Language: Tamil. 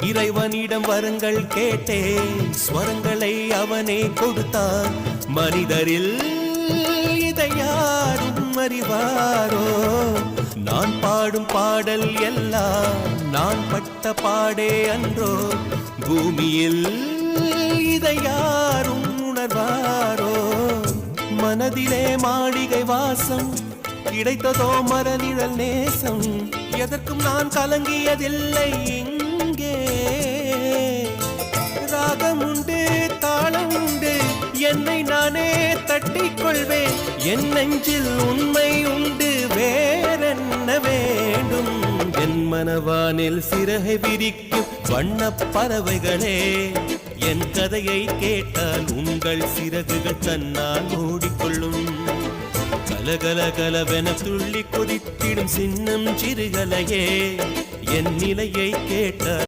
இறைவனிடம் வரங்கள் கேட்டேன், ஸ்வரங்களை அவனே கொடுத்தான். மனிதரில் இதை யாரும் அறிவாரோ? நான் பாடும் பாடல் எல்லாம் நான் பட்ட பாடே அன்றோ? பூமியில் இதை யாரும் உணர்வாரோ? மனதிலே மாளிகை வாசம், கிடைத்ததோ மரநிழல் நேசம். எதற்கும் நான் கலங்கியதில்லை இங்கே. ராகம் உண்டு, தாளம் உண்டு, என்னை நானே தட்டிக் கொள்வேன். என் நெஞ்சில் உண்மை உண்டு, வேறென்ன வேண்டும்? என் மனவானில் சிறகை விரிக்கும் வண்ணப் பறவைகளே, என் கதையை கேட்டால் உங்கள் சிறகுகள் தன்னால் மூடிக்கொள்ளும். கலகல கலவென துள்ளி கொதித்திடும் சின்னம் சிறுகலையே, என் நிலையை கேட்டால்